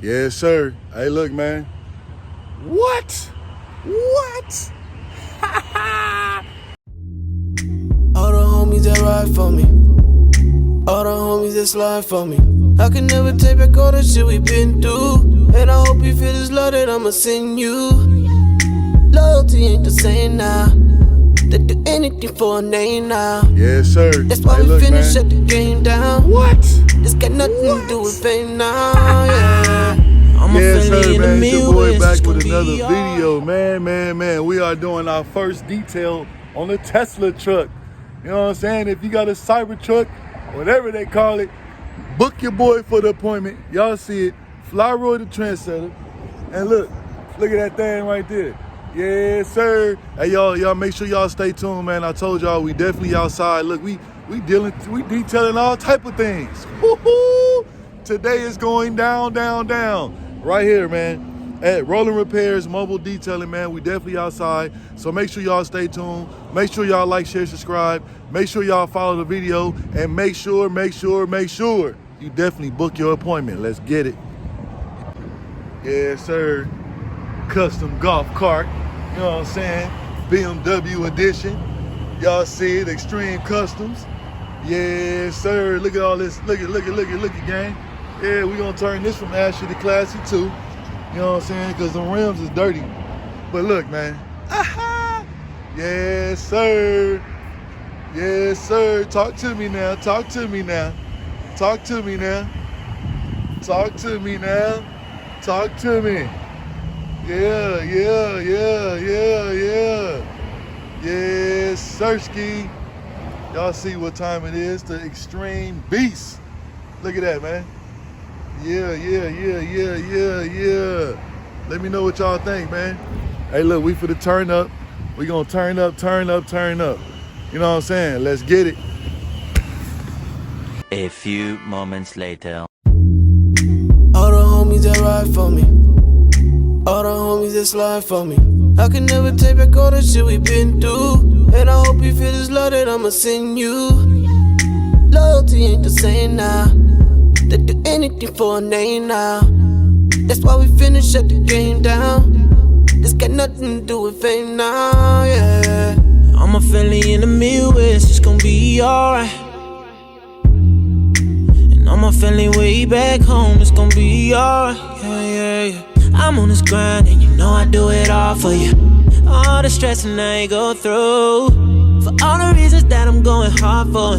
Yes, sir. Hey, look, man. What? All the homies that ride for me, all the homies that slide for me. I can never take back all the shit we been through, and I hope you feel this love that I'ma send you. Loyalty ain't the same now. They do anything for a name now. Yes, sir. That's why we finish shut the game down. What? This got nothing to do with fame now, yeah. Yes, sir, man. It's your boy back with another video, man. We are doing our first detail on the Tesla truck. You know what I'm saying? If you got a Cybertruck, whatever they call it, book your boy for the appointment. Y'all see it. Flyroy the Trendsetter. And look at that thing right there. Yes, sir. Hey, y'all make sure y'all stay tuned, man. I told y'all we definitely outside. Look, we detailing all type of things. Woo-hoo! Today is going down. Right here, man. At Rolling Repairs, Mobile Detailing, man. We definitely outside. So make sure y'all stay tuned. Make sure y'all like, share, subscribe. Make sure y'all follow the video. And make sure you definitely book your appointment. Let's get it. Yes, sir. Custom golf cart. You know what I'm saying? BMW edition. Y'all see it, Extreme Customs. Yes, sir. Look at all this. Look at, gang. Yeah, we gonna turn this from ashy to classy too. You know what I'm saying? Because the rims is dirty. But look, man. Yes, sir. Yes, sir. Talk to me now. Talk to me now. Yeah. Yes, sirski. Y'all see what time it is? The Extreme Beast. Look at that, man. Yeah. Let me know what y'all think, man. Hey, look, we for the turn up. We gonna turn up. You know what I'm saying? Let's get it. A few moments later. All the homies that ride for me, all the homies that slide for me. I can never take back all the shit we been through, and I hope you feel this love that I'ma send you. Loyalty ain't the same now. They do anything for a name now. That's why we finish shut the game down. This got nothing to do with fame now, yeah. I'm a family in the Midwest, it's gon' be alright. And I'm a family way back home, it's gon' be alright, yeah. I'm on this grind and you know I do it all for you. All the stress and I go through, for all the reasons that I'm going hard for.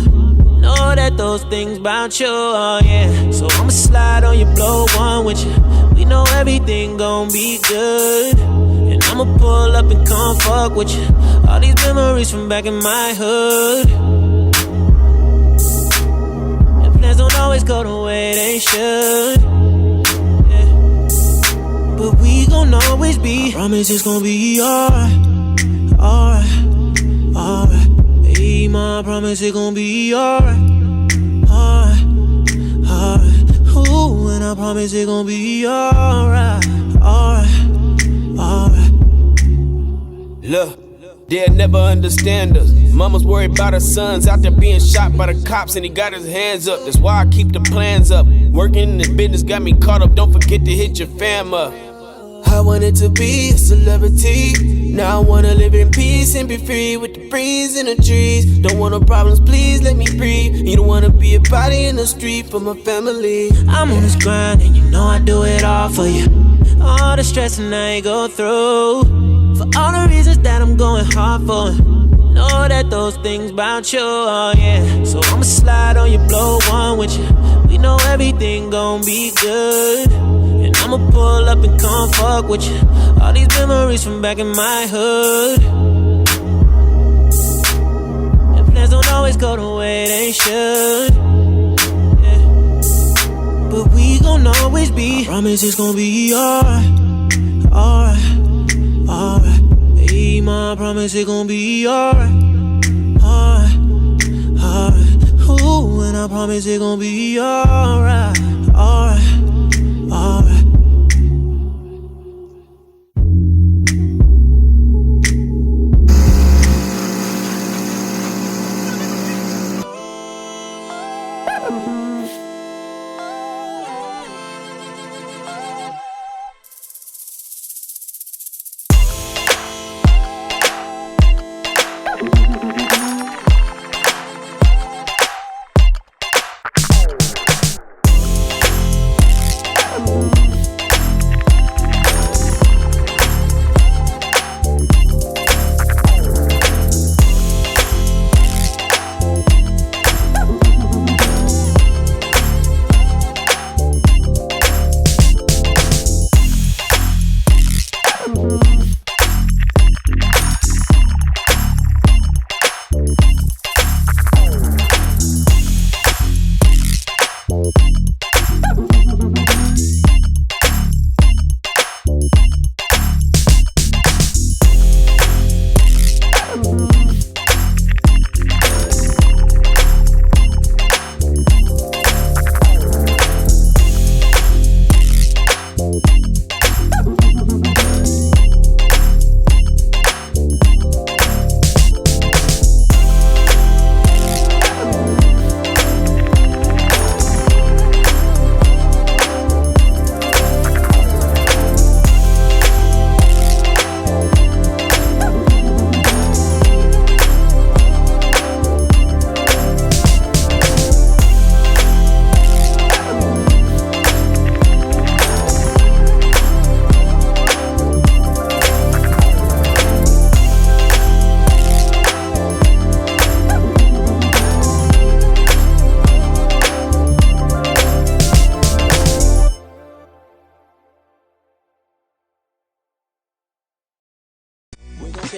Know that those things about you, oh yeah. So I'ma slide on your blow one with you. We know everything gon' be good, and I'ma pull up and come fuck with you. All these memories from back in my hood, and plans don't always go the way they should, yeah. But we gon' always be, I promise it's gon' be alright. Hey, ma, I promise it's gon' be alright. Ooh, and I promise it's gon' be alright. Look, they'll never understand us. Mama's worried about her sons out there being shot by the cops, and he got his hands up. That's why I keep the plans up. Working in this business got me caught up. Don't forget to hit your fam up. I wanted to be a celebrity. Now I wanna live in peace and be free with the breeze in the trees. Don't want no problems, please let me breathe. You don't wanna be a body in the street for my family. I'm on this grind and you know I do it all for you. All the stress and I go through, for all the reasons that I'm going hard for. Know that those things about you, oh yeah. So I'ma slide on your blow one with you. We know everything gon' be good, and I'ma pull up and come fuck with you. All these memories from back in my hood, and plans don't always go the way they should, yeah. But we gon' always be, I promise it's gon' be alright. Hey, ma, I promise it's gon' be alright. Ooh, and I promise it's gon' be alright.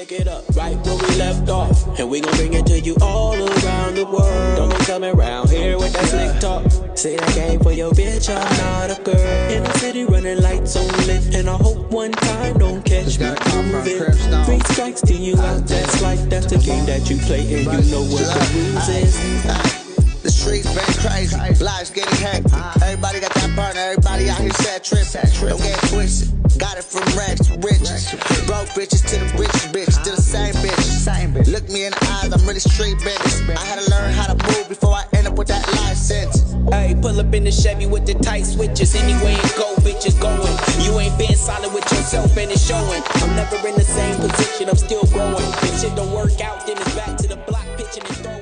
pick it up right where we left off, and we gon' bring it to you all around the world. Don't be coming around here with that slick talk. Say that game for your bitch, I'm not a girl. In the city running lights on lit, and I hope one time don't catch me moving. 3 strikes to you out, that's the game that you play, and you know what the rules is. The streets been crazy, lives getting hectic. Everybody got that burner, everybody out here sad tripping. Don't get twisted, got it from rags to riches. Broke bitches to the richest bitches, to the same bitches. Look me in the eyes, I'm really street business. I had to learn how to move before I end up with that license. Hey, pull up in the Chevy with the tight switches. Anyway it go, bitches going. You ain't been solid with yourself and it's showing. I'm never in the same position, I'm still growing. If shit don't work out, then it's back to the block, pitching and throwing.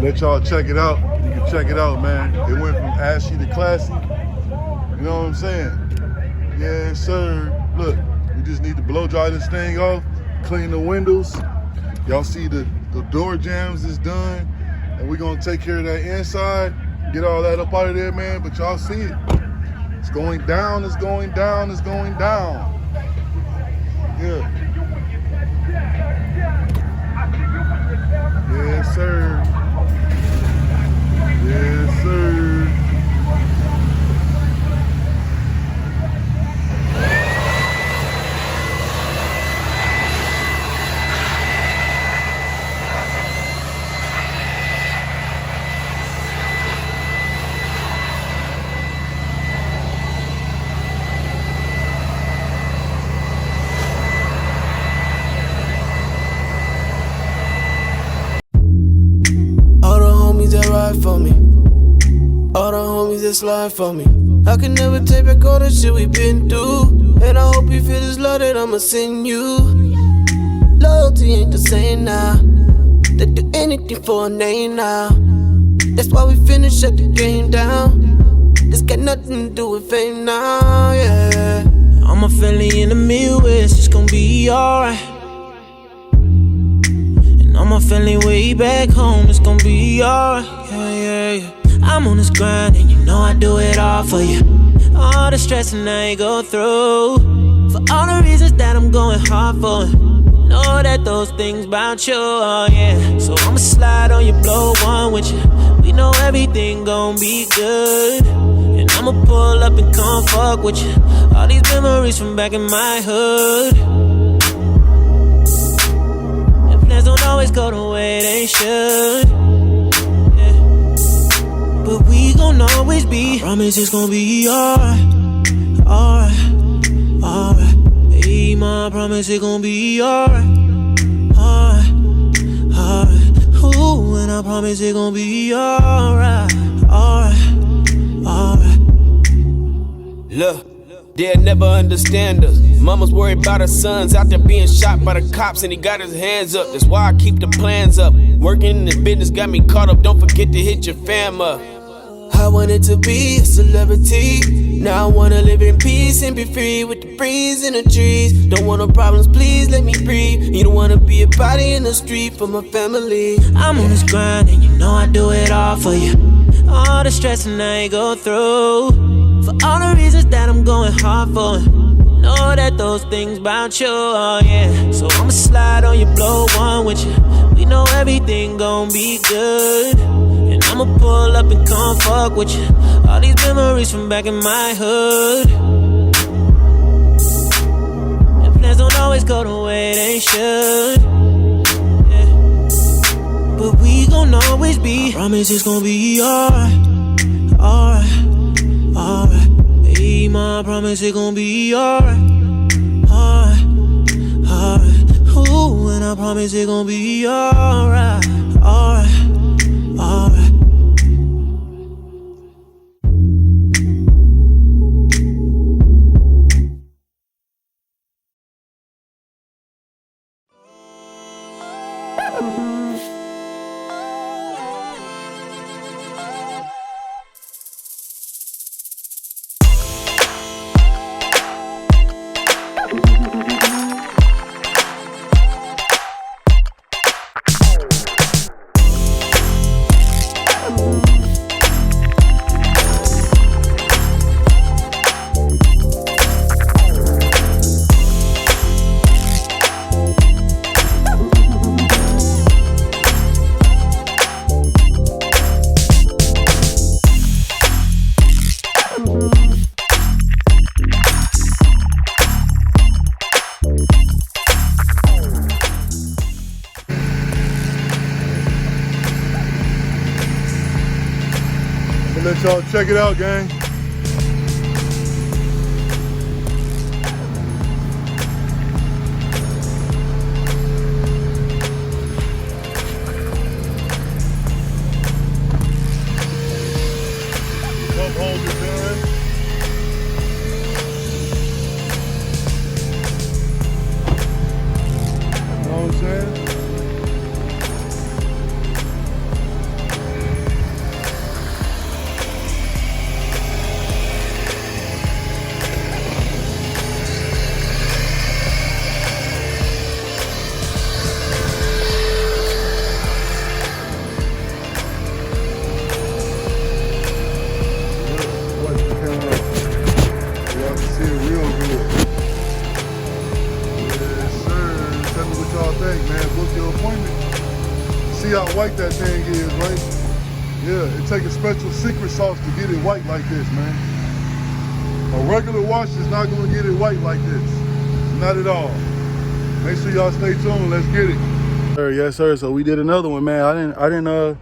Let y'all check it out. You can check it out, man. It went from ashy to classy. You know what I'm saying? Yeah, sir. Look, we just need to blow dry this thing off, clean the windows. Y'all see the door jams is done, and we're gonna take care of that inside, get all that up out of there, man. But y'all see it. It's going down, it's going down, it's going down. Yeah. Yes, sir. Yes, sir. For me, all the homies that slide for me. I can never take back all the shit we been through, and I hope you feel this love that I'ma send you. Loyalty ain't the same now. They do anything for a name now. That's why we finna shut the game down. This got nothing to do with fame now, yeah. All my family in the Midwest, it's gon' be alright. And all my family way back home, it's gon' be alright. Yeah. I'm on this grind and you know I do it all for you. All the stress and I go through, for all the reasons that I'm going hard for. Know that those things bout you, oh yeah. So I'ma slide on your blow one with you. We know everything gon' be good. And I'ma pull up and come fuck with you. All these memories from back in my hood. And plans don't always go the way they should. Yeah. But we gon' always be, I promise it's gon' be alright. Alright. Hey, ma, I promise it gon' be alright. Ooh, and I promise it gon' be alright. Look, they'll never understand us. Mama's worried about her sons out there being shot by the cops and he got his hands up. That's why I keep the plans up. Working in this business got me caught up. Don't forget to hit your fam up. I wanted to be a celebrity. Now I wanna live in peace and be free with the breeze and the trees. Don't want no problems, please let me breathe. You don't wanna be a body in the street for my family. I'm on this grind and you know I do it all for you. All the stress and I go through, for all the reasons that I'm going hard for. Know that those things bout you, oh yeah. So I'ma slide on your blow one with you. We know everything gon' be good. And I'ma pull up and come fuck with you. All these memories from back in my hood. And plans don't always go the way they should. Yeah. But we gon' always be, I promise it's gon' be alright. Hey, ma, I promise it gon' be alright. Ooh, and I promise it gon' be alright. Let y'all check it out, gang. Pump holes are done. You know what I'm saying? See how white that thing is, right? Yeah, it takes a special secret sauce to get it white like this, man. A regular wash is not gonna get it white like this. Not at all. Make sure y'all stay tuned, let's get it. Yes, sir, so we did another one, man. I didn't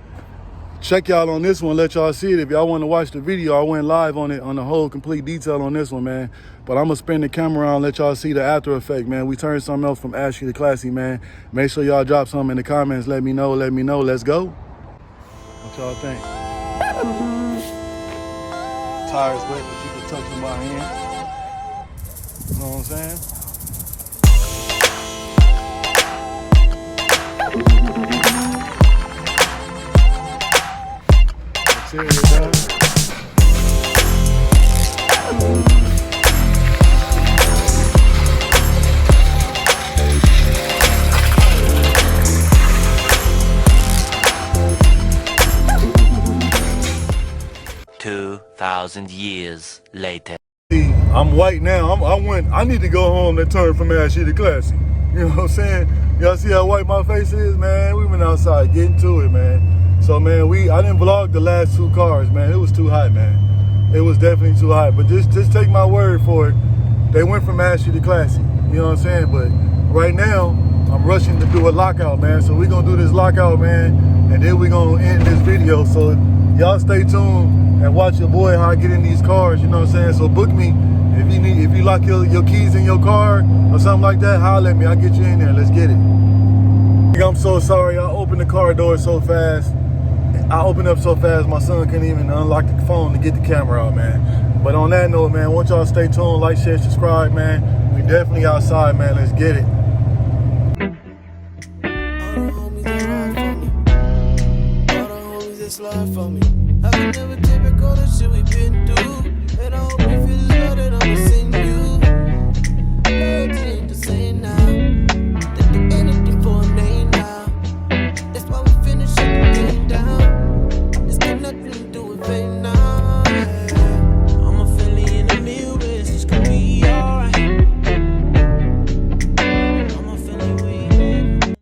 check y'all on this one, let y'all see it. If y'all want to watch the video, I went live on it, on the whole complete detail on this one, man. But I'm gonna spin the camera around, let y'all see the after effect, man. We turned something else from ashy to classy, man. Make sure y'all drop something in the comments. Let me know. Let's go. What y'all think? Tires wet, but you can touch them by hand. You know what I'm saying? Interior done. 2,000 years later. I'm white now. I need to go home and turn from ashy to classy. You know what I'm saying? Y'all see how white my face is, man? We went outside getting to it, man. So, man, I didn't vlog the last 2 cars, man. It was too hot, man. It was definitely too hot. But just take my word for it. They went from ashy to classy. You know what I'm saying? But right now, I'm rushing to do a lockout, man. So we're going to do this lockout, man. And then we're going to end this video. So y'all stay tuned and watch your boy how I get in these cars. You know what I'm saying? So book me. If you lock your keys in your car or something like that, holler at me. I'll get you in there. Let's get it. I'm so sorry. I opened the car door so fast. I opened up so fast, my son couldn't even unlock the phone to get the camera out, man. But on that note, man, I want y'all to stay tuned, like, share, subscribe, man. We definitely outside, man. Let's get it. Slide for me. I can never typical to